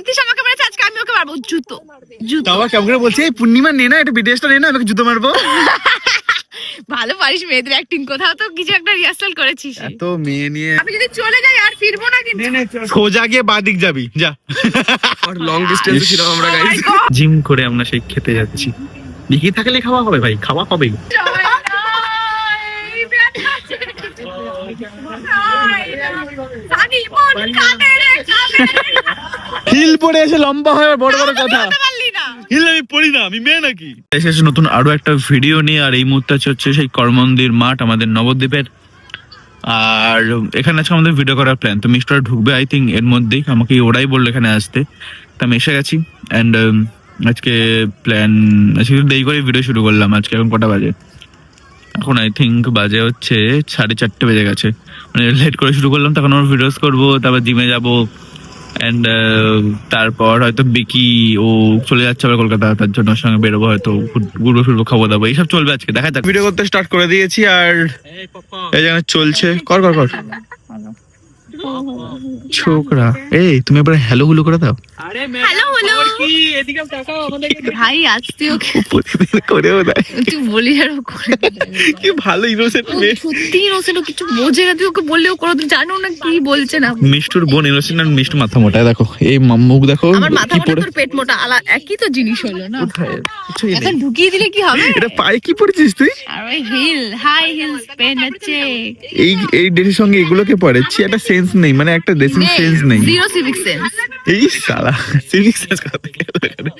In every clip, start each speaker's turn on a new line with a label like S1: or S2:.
S1: প্রীতিশ আমাকে মেরেছে, আজকে আমি ওকে মারবো জুতো জুতো।
S2: তাও কেমন করে বলছে এই পূর্ণিমা নে না এটা বিদেশটা নে না আমাকে জুতো মারবো।
S1: ভালো পারিস মেয়েদের অ্যাক্টিং, কোথাও তো কিছু একটা রিহার্সাল করেছিস।
S2: এত মেয়ে নিয়ে
S1: আমি যদি চলে যাই আর ফিরবো না কিন্তু।
S2: সোজা গিয়ে বাদিক যাবি যা।
S3: লং ডিস্টেন্স ছিল আমরা গাইস।
S2: জিম করে আমরা সেই খেতে যাচ্ছি। দেখি থাকলে খাওয়া হবে ভাই, খাওয়া হবেই। হিল পরে এসে লম্বা হয় বড় বড় কথা। হিল আমি পড়ি না, আমি মেয়ে নাকি। এসেছে নতুন আরো একটা ভিডিও নিয়ে, আর এই মুহূর্তে হচ্ছে সেই করমন্দির মাঠ আমাদের নবদ্বীপের। আর এখানে আজকে আমাদের ভিডিও করার প্ল্যান, তো মিস্টার ঢুকবে আই থিঙ্ক এর মধ্যেই, আমাকে ওরাই বললো এখানে আসতে, তো আমি এসে গেছি। অ্যান্ড আজকে প্ল্যান আজকে দেরি করে ভিডিও শুরু করলাম। আজকে এখন কটা বাজে? এখন আই থিঙ্ক বাজে হচ্ছে 4:30 বেজে গেছে, মানে লেট করে শুরু করলাম। তখন আমরা ভিডিওস করবো, তারপর জিমে যাবো, অ্যান্ড তারপর হয়তো বিকি ও চলে যাচ্ছে আবার কলকাতা, তার জন্য ওর সঙ্গে বেরোবো, হয়তো ঘুরবো ফিরবো, খাবো দাবো, এইসব চলবে আজকে, দেখা যাক। ভিডিও করতে স্টার্ট করে দিয়েছি আর এই জায়গায় চলছে। কর কর কর ছোকরা, এই তুমি এবার হ্যালো হুলো করে দাও।
S1: হ্যালো হ্যালো ভাই, আজকে ওকে
S2: করেও দেয়,
S1: তুই বলি আর ও করে
S2: কি ভালো ইনোসেন্ট মেয়ে,
S1: সত্যি ইনোসেন্ট, ও কিছু বোঝে না। তুই ওকে বললেও কোনো দিন জানো না কি বলছে না।
S2: মিষ্টুর বোন ইনোসেন্ট আর মিষ্টু মাথা মোটা, দেখো এই মুখ দেখো,
S1: আমার মাথা মোটা তোর পেট মোটা, একই তো জিনিস হলো না।
S2: কিছুই নেই।
S1: এখন ঢুকিয়ে দিলে কি হবে?
S2: এটা পায়ে কি পড়েছিস তুই?
S1: আরে হিল, হাই হিলস পেন আছে।
S2: এই ড্রেসের সঙ্গে এগুলোকে পড়েছি, একটা সেন্স নেই, মানে একটা ড্রেসিং সেন্স নেই,
S1: জিরো সিভিক সেন্স।
S2: এই সালা সিভিক সেন্স কথা গেল এখানে।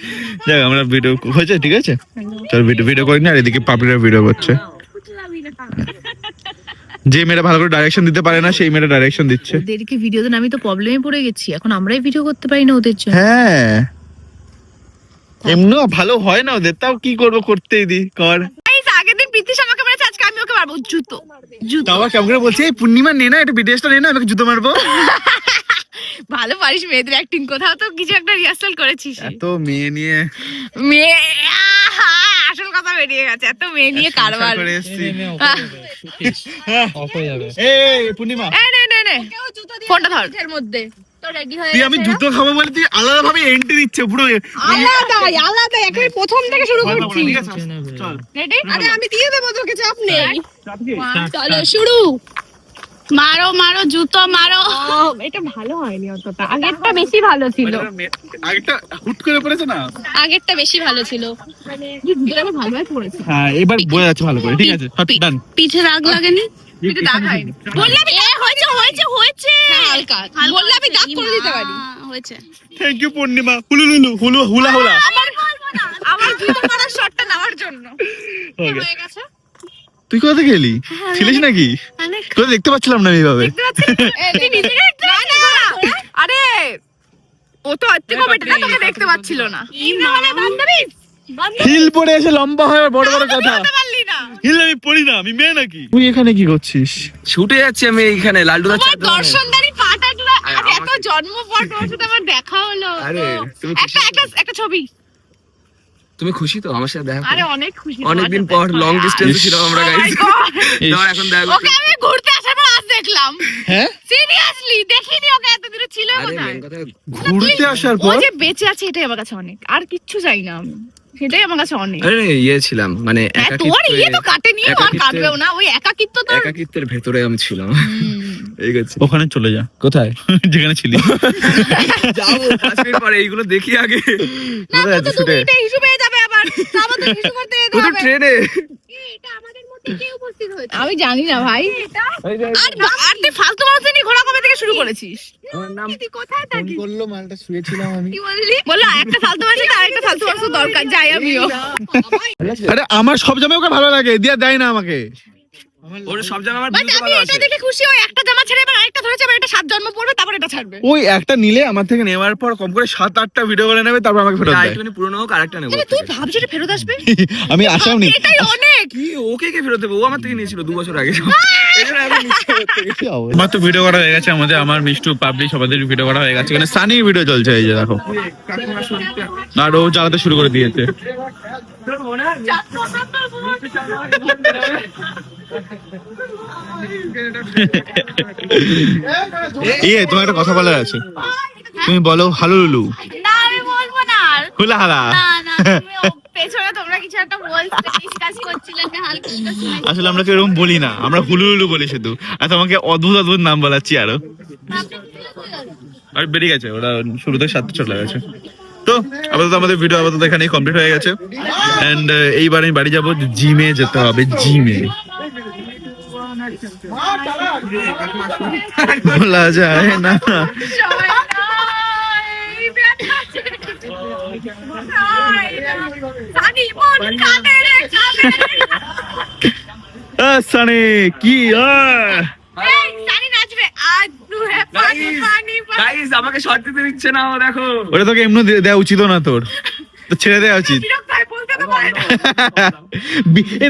S2: যাক আমরা ভিডিও হয়েছে, ঠিক আছে চল ভিডিও করি না। আর এদিকে পাপড়িরা ভিডিও করছে, যে মেয়েটা ভালো করে ডাইরেকশন দিতে পারে না সেই মেয়েটা ডাইরেকশন দিচ্ছে।
S1: ওদেরকে ভিডিও দেন, আমি তো প্রবলেমে পড়ে গেছি, এখন আমরাই ভিডিও করতে পারি না ওদের জন্য।
S2: হ্যাঁ এমনিও ভালো হয় না ওদের, তাও কি করবো, করতেই দি কর।
S1: আগের দিন প্রীতিশ আমাকে মেরেছে, আজকে আমি ওকে মারবো জুতো জুতো।
S2: তাও কেমন করে বলছে এই পূর্ণিমা নে না এটা বিদেশটা নে না আমাকে জুতো মারবো।
S1: ভালো পারিস মেয়েদের অ্যাক্টিং, কোথাও তো কিছু একটা রিহার্সাল করেছিস।
S2: এত মেয়ে নিয়ে
S1: মেয়ে আসল কথা বেরিয়ে গেছে, এত মেয়ে নিয়ে কারবার
S2: করে এসেছি।
S3: অফ হয়ে যাবে।
S2: এই পূর্ণিমা
S1: নে ফোনটা ধর এর মধ্যে। তো রেডি হয়ে
S2: তুই আমি জুতো খাবো বলে তুই আলাদা ভাবে এন্ট্রি দিচ্ছে পুরো
S1: আলাদা একেবারে প্রথম থেকে শুরু করছি।
S2: ঠিক আছে, চল।
S1: রেডি? আরে আমি দিয়ে দেবো তোকে, চাপ নেই। চলো শুরু। মারো মারো জুতো মারো। এটা ভালো হয়নি অতটা, আগেরটা বেশি ভালো ছিল।
S2: আগেরটা হুট করে পড়েছে না,
S1: আগেরটা বেশি ভালো ছিল, জুতোটা আমি ভালোভাবে পরেছি।
S2: হ্যাঁ এবার বোঝা যাচ্ছে ভালো করে, ঠিক আছে ডান।
S1: পিঠে দাগ লাগেনি? পিঠে দাগ হয়নি, বললাম হয়েছে হয়েছে হয়েছে, হালকা বললাম আমি দাগ করে দিতে পারি। হয়েছে।
S2: থ্যাংক ইউ পূর্ণিমা। হুলা হুলা
S1: আমার জুতো মারার শটটা নেওয়ার জন্য
S2: Okay.
S1: হয়ে গেছে।
S2: তুই কোথা গেলি? ছিলিস নাকি? তোকে দেখতে পাচ্ছিলাম না এইভাবে।
S1: আরে ও তো অত কমেন্ট না, তোকে দেখতে পাচ্ছিল না।
S2: হিল পরে এসে লম্বা হয় বড় বড় কথা।
S1: পারলি না।
S2: হিল আমি পড়ি না, আমি মেয়ে নাকি। তুই এখানে কি করছিস?
S3: শুটে যাচ্ছি আমি এইখানে লালটুদা
S1: তোমার
S3: চাঁদ।
S1: দর্শনদারি পাটাগুলো আজ এত জন্মপর তোর সাথে আমার দেখা হলো।
S3: আরে, তুমি
S1: একটা ছবি।
S3: তুমি খুশি তো আমার সাথে দেখা
S1: আরে
S3: করে?
S1: অনেক খুশি।
S3: অনেকদিন পর লং ডিস্টেন্স ছিল আমরা গাইস।
S2: ইস।
S3: এখন দেখা
S1: ওকে আমি ঘুরতে আসার পর আজ দেখলাম।
S2: হ্যাঁ
S1: সিরিয়াসলি দেখিনি ওকে এতদিন ছিল
S3: আরে
S1: কোথায়।
S3: মেন কথা
S2: ঘুরতে আসার
S1: ও
S2: পর
S1: যে বেঁচে আছে এটাই আমার কাছে অনেক, আর কিচ্ছু চাই না আমি, সেটাই আমার কাছে অনেক।
S3: আরে ছিলাম মানে
S1: হ্যাঁ তোর ইয়ে তো কাটেনি, আর কাটবেও না, ওই একাকিত্ব তো।
S3: একাকিত্বের ভেতরে আমি ছিলাম। এই গেছে
S2: ওখানে চলে যা,
S3: কোথায়
S2: যেখানে ছিলি।
S3: যাবো 5 মিনিট পরে, এইগুলো দেখি আগে।
S1: না তো তুমি এটা ইস্যু পেয়ে যাবে আবার, আবার তো ইস্যু করতে যেতে
S3: তুই তো
S1: হবে।
S3: ট্রেনে।
S1: এটা আমাদের মধ্যে কে উপস্থিত হয়েছে আমি জানি না ভাই। আর তুই ফালতু মানুষ নিয়ে ঘোরা কবে থেকে শুরু করেছিস?
S3: আমার নাম
S1: তুই কোথায় থাকিস?
S2: করলো মালটা শুয়েছিলাম আমি।
S1: কি বললি? বললা একটা ফালতু মানুষ আর একটা ফালতু মানুষ দরকার, যাই আমিও।
S2: আরে আমার সব জামা ওকে ভালো লাগে, দিয়া দেয় না আমাকে।
S3: ওর সব জায়গা আমার
S1: বাট
S3: বুঝতে
S1: আমি
S3: ভালো
S1: এটা
S3: আছে।
S1: দেখে খুশি, ওই একটা জামা ছেড়ে এবার আরেকটা ধরেছে, আবার এটা 7 জন্ম পড়বে, তারপর এটা ছাড়বে।
S2: ওই একটা নিলে আমার থেকে নেওয়ার পর কম করে 7-8টা ভিডিও করে নেবে, তারপর আমাকে ফেরত দেয়।
S3: আরেকটুখানি পুরনো হোক আরেকটা নেবো।
S1: তাহলে তুই ভাবছিস এটা ফেরত আসবে?
S2: আমি আশাও নি।
S1: এটাই অনেক।
S3: কি ওকে কে ফেরত দেবো? ও আমার থেকে নিয়েছিল 2 বছর আগে। এজন্য আমি নিচ্ছি ওর থেকে।
S2: আমার তো ভিডিও করা হয়ে গেছে, আমার মিষ্টু পাবলিক সবাদের ভিডিও করা হয়ে গেছে। এখানে সানি ভিডিও চলছে, এই যে দেখো। আর ও চালাতে শুরু করে দিয়েছে। তোমার একটা কথা বলার আছে, তুমি বলো হালুলু। হুলাহালা।
S1: না না তুমি পেছনে তোমরা কিছু একটা বলতে ডিসকাস করছিলে না, হালকা হালকা শুনেছি।
S2: আসলে আমরা কেউ এরকম বলি না, আমরা হুলু হুলু বলি শুধু। আর তোমাকে অদ্ভুত অদ্ভুত নাম বলাচ্ছি আরো।
S1: আপনি কি বললেন?
S2: আর বেরিয়ে গেছে ওরা, শুরু থেকে 7 চলে গেছে। তো আপাতত আমাদের ভিডিও আপাতত এখানেই কমপ্লিট হয়ে গেছে। এন্ড এইবার আমি বাড়ি যাবো, জিমে যেতে হবে, জিমে। বলা যায় না।
S1: সবাই নাই, ব্যথা আছে। সানি মন কাঁদে রে কাঁদে।
S2: সানি কি
S1: এই সানি নাচবে আজ নুহে পানি পানি পানি।
S3: গাইস আমাকে শর্ট দিতে দিচ্ছে না, ও দেখো।
S2: ওটা তোকে এমনি দেওয়া উচিত না, তোর তো ছেড়ে দেওয়া উচিত।
S1: বিরক্ত হয়, বলতে তো পারে না।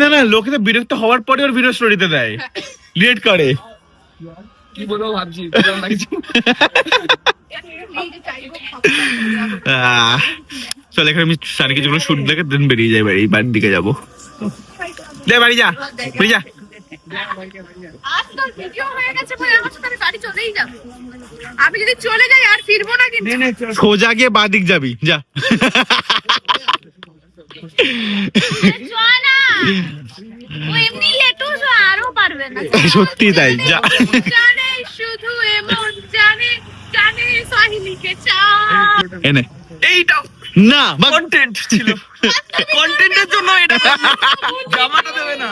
S2: না না, লোকে তো বিরক্ত হওয়ার পরে ওর ভিডিও স্টোরিতে দেয়, লেট করে।
S3: কি বলবো ভাবছি, বুঝলাম না কিছু।
S2: চল এখানে আমি সানি কিছুগুলো শুট দেখে দেন বেরিয়ে যাই, বাড়ির দিকে যাবো। দে বাড়ি যা, বাড়ি যা।
S1: আজ তোর ভিডিও হয়ে গেছে বলে আমার সাথে আমি বাড়ি চলেই যাব। আমি যদি চলে যাই আর ফিরবো না কিন্তু।
S2: সোজা গিয়ে বাদিক যাবি, যা।
S1: জোয়ানা ও এমনি লেটুস আরো পারবে না।
S2: সত্যি তাই, যা।
S1: জানে শুধু এমন জানে জানে সাহিলিকে চা।
S2: এনে
S3: এইটা
S2: না
S3: কন্টেন্ট ছিল, কন্টেন্টের জন্য এটা জামাটা দেবে না।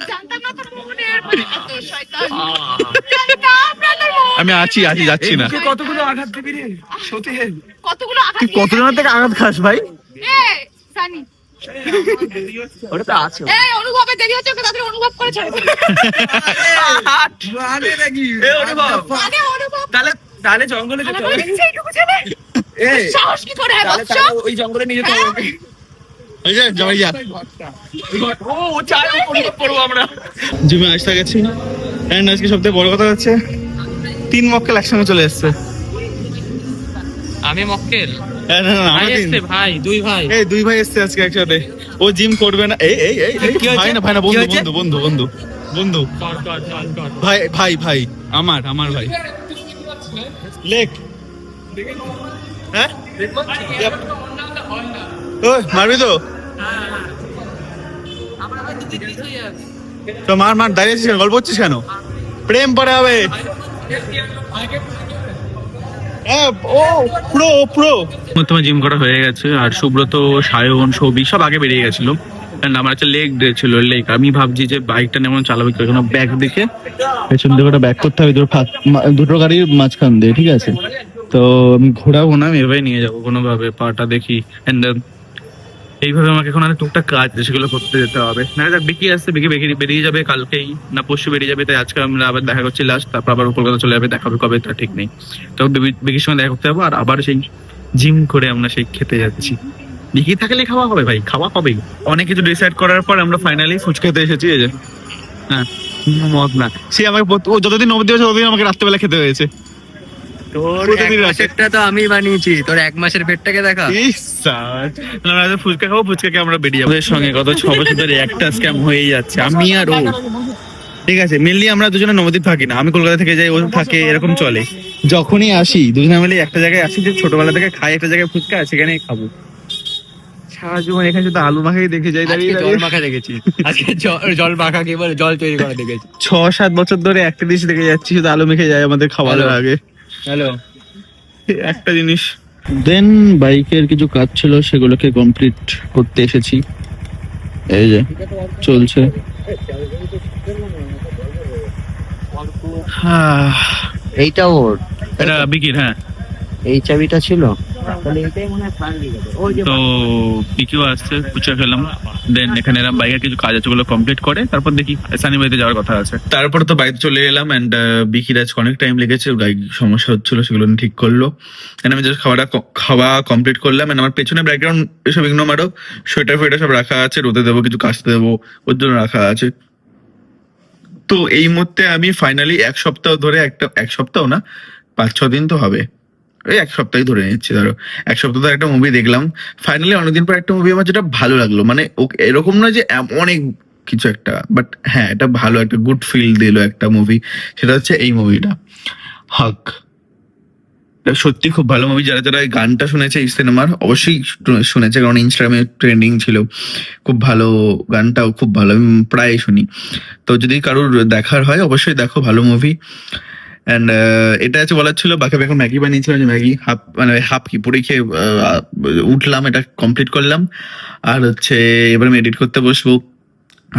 S1: জানতাম না তোর মনের মধ্যে এত শয়তান। জানতাম না তোর মনে
S2: আমি আছি যাচ্ছি না।
S3: এদিকে কতগুলো আঘাত দিবি রে সত্যি।
S1: কতগুলো আঘাত
S2: তুই কতজনের থেকে আঘাত খাস ভাই?
S1: এই সানি
S3: ওটা তো আছে।
S1: এই অনুভবে দেরি হচ্ছে, ওকে তাড়াতাড়ি অনুভব করে ছাড়ো।
S3: এ অনুভব,
S1: মানে অনুভব
S3: তাহলে তাহলে জঙ্গলে যেতে
S1: আলাদা
S3: হবে।
S1: দেখছি এইটুকু ছেলে।
S3: এই
S1: সাহস কি করে হয়
S3: তাহলে
S1: বৎস?
S3: তাহলে ওই জঙ্গলে নিয়ে যেতে হবে।
S2: এই যে যাই যা।
S3: ও চাই অনুভব করবো আমরা।
S2: জিমে আসতে গেছি, এন্ড আজকে সবথেকে বড় কথা হচ্ছে 3 মক্কেল একসঙ্গে চলে এসেছে।
S4: আমি মক্কেল
S2: না না না,
S4: ভাই
S2: আমরা 3।
S4: এসছে ভাই, দুই ভাই।
S2: এই 2 ভাই এসেছে আজকে একসাথে। ও জিম করবে না। এই এই এই এই,
S3: কি হয়েছে?
S2: ভাই না ভাই না,
S3: কি
S2: বন্ধু
S3: হয়েছে?
S2: বন্ধু বন্ধু বন্ধু বন্ধু
S4: কর কর কর কর।
S2: ভাই ভাই ভাই আমার ভাই। লেক হ্যাঁ, ওই মারবি তো? তো মার দাঁড়িয়ে আছিস কেন, গল্প করছিস কেন? প্রেম পরে হবে। তোমার জিম করা হয়ে গেছে, আর সুব্রত, সায়ন, সৌভিক সব আগে বেরিয়ে গেছিল। And আমার একটা লেগ ডে ছিল, লেগ। আমি ভাবছি যে বাইকটা যেমন চালাবো কেন, ব্যাক দিকে পেছন দিকে ওটা ব্যাক করতে হবে, দুটো গাড়ির মাঝখান দিয়ে, ঠিক আছে? তো আমি ঘোরাবো না, আমি এভাবে নিয়ে যাবো কোনোভাবে, পাটা দেখি। এন্ড এইভাবে আমাকে এখন অনেক টুকটাক কাজ আছে, সেগুলো করতে যেতে হবে। না দেখ বিকি আসছে, বিকি বেরিয়ে যাবে কালকেই না পরশু বেরিয়ে যাবে, তাই আজকে আমরা আবার দেখা করছি লাস্ট, তারপর আবার কলকাতা চলে যাবে, দেখা হবে কবে তা ঠিক নেই। তো বিকির সঙ্গে দেখা করতে যাবো, আর আবার সেই জিম করে আমরা সেই খেতে যাচ্ছি। বিকি থাকলে খাওয়া হবে ভাই, খাওয়া হবেই। অনেক কিছু ডিসাইড করার পর আমরা ফাইনালি ফুচকা খেতে এসেছি। এই যে হ্যাঁ, মত না, সে আমাকে ও যতদিন নবদ্বীপ আছে ততদিন আমাকে রাত্রেবেলা খেতে হয়েছে।
S3: তোর
S2: প্রতিদিন রাতে।
S3: মাসেরটা তো আমি বানিয়েছি, তোর 1 মাসের পেটটাকে দেখা।
S2: আমরা ফুচকা খাবো, ফুচকা আমরা বেরিয়ে যাবো। ওদের সঙ্গে গত 6 বছর ধরে একটা স্ক্যাম হয়েই যাচ্ছে, আমি আর ও। ঠিক আছে, মেনলি আমরা দুজনে নবদ্বীপ থাকি না, আমি কলকাতা থেকে যাই, ও থাকে, এরকম চলে। যখনই আসি দুজনে মিলে একটা জায়গায় আসি, যে ছোটবেলা থেকে খাই একটা জায়গায় ফুচকা, সেখানেই খাবো। সারা জীবন এখানে শুধু আলু মাখাই দেখে যাই, দাঁড়িয়ে
S3: আজকে জল
S2: দাঁড়িয়ে।
S3: মাখা দেখেছি, আজকে জল মাখা কি বলে, জল তৈরি করা দেখেছি।
S2: 6-7 বছর ধরে একটা জিনিস দেখে যাচ্ছি, শুধু আলু মেখে যায় আমাদের খাবারের
S3: Hello.
S2: আগে।
S3: হ্যালো,
S2: একটা জিনিস দেন, বাইকের কিছু কাজ ছিল সেগুলোকে কমপ্লিট করতে এসেছি। এই যে চলছে।
S3: এইটা ওর,
S2: এটা বিকির, হ্যাঁ।
S3: এই চাবিটা ছিল।
S2: তো পিকিও আসছে, ফুচকা খেলাম। দেন এখানে এরকম বাইকের কিছু কাজ আছে, ওগুলো কমপ্লিট করে তারপর দেখি সানি বাড়িতে যাওয়ার কথা আছে। তারপরে তো বাইরে চলে এলাম, এন্ড বিকির আজকে অনেক টাইম লেগেছে, বাইক সমস্যা হচ্ছিল, সেগুলো আমি ঠিক করলো। এন্ড আমি জাস্ট খাওয়া কমপ্লিট করলাম। এন্ড আমার পেছনে ব্যাকগ্রাউন্ড এসব ইগনোর মারো, সোয়েটার ফোয়েটার সব রাখা আছে, রোদে দেবো, কিছু কাচতে দেবো, ওর জন্য রাখা আছে। তো এই মুহূর্তে আমি ফাইনালি 1 সপ্তাহ ধরে 1 সপ্তাহ না, 5-6 দিন তো হবে, এই 1 সপ্তাহে ধরে নিচ্ছি, ধরো 1 সপ্তাহ ধরে একটা মুভি দেখলাম। ফাইনালি অনেকদিন পর একটা মুভি আমার যেটা ভালো লাগলো, মানে এরকম নয় যে অনেক কিছু একটা, বাট হ্যাঁ এটা ভালো, একটা গুড ফিল দিল একটা মুভি, সেটা হচ্ছে এই মুভিটা, হাগ। এটা সত্যি খুব ভালো মুভি। যারা যারা এই গানটা শুনেছে এই সিনেমার অবশ্যই শুনেছে, কারণ ইনস্টাগ্রামে ট্রেন্ডিং ছিল। খুব ভালো, গানটাও খুব ভালো, আমি প্রায় শুনি। তো যদি কারোর দেখার হয় অবশ্যই দেখো, ভালো মুভি। অ্যান্ড এটা আছে বলার ছিল, বাকি এখন ম্যাগি বানিয়েছিলাম, যে ম্যাগি হাফ কি পুরো খেয়ে উঠলাম, এটা কমপ্লিট করলাম। আর হচ্ছে এবার আমি এডিট করতে বসবো,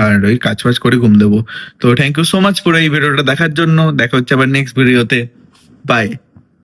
S2: আর ওই কাজ বাজ করে ঘুম দেবো। তো থ্যাংক ইউ সো মাচ পুরো এই ভিডিওটা দেখার জন্য। দেখা হচ্ছে আবার নেক্সট ভিডিওতে। বাই।